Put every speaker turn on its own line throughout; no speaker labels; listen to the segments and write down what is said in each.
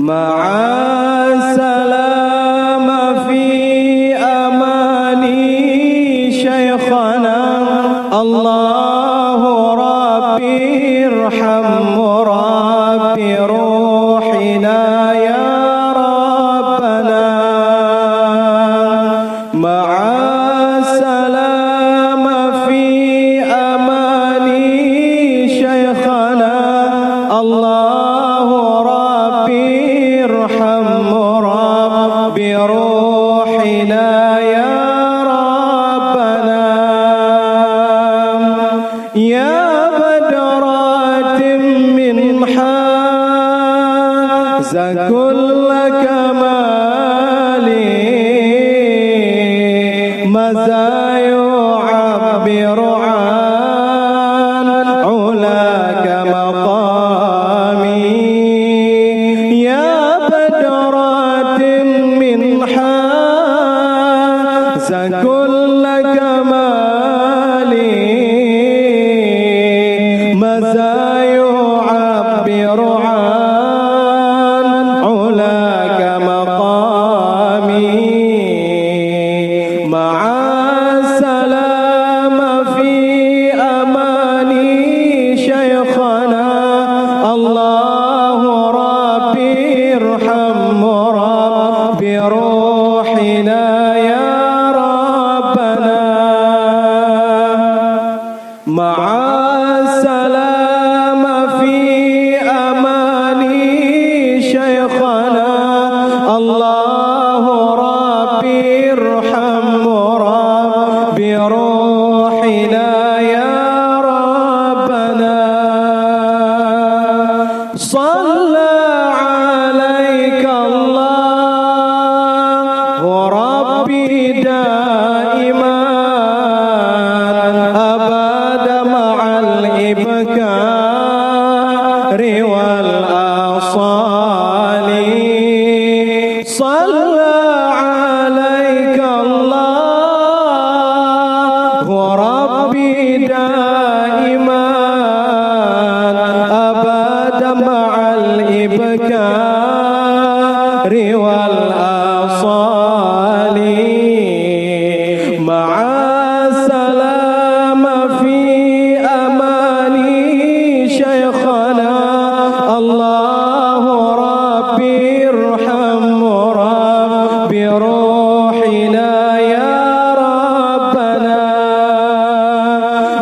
مع السلامة في أماني شيخنا الله ربي ارحم ربي روحنا يا ربنا مع السلامة في أماني شيخنا الله ربي ارحم ربي روحنا يا ربنا يا بدرات من حاز كل كمالي ماذا يعبر عن علاك مقامي يا بدرات من حاز كل كمالي ماذا يعبر عن علاك مقامي مع السلامة في أماني شيخنا الله ربي ارحم ربي روحنا يا ربنا مع السلامة في أماني شيخنا الله ربي ارحم ربي روحنا يا ربنا صلى عليك الله ربي دائما أبد مع الإبكار والآصال صلى عليك الله ربي دائما أبد مع الإبكار والآصال مع السلامة في أماني شيخنا الله ربي ارحم ربي روحنا يا ربنا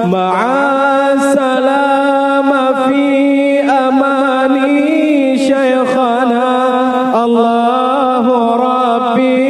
مع السلامة في أماني شيخنا الله ربي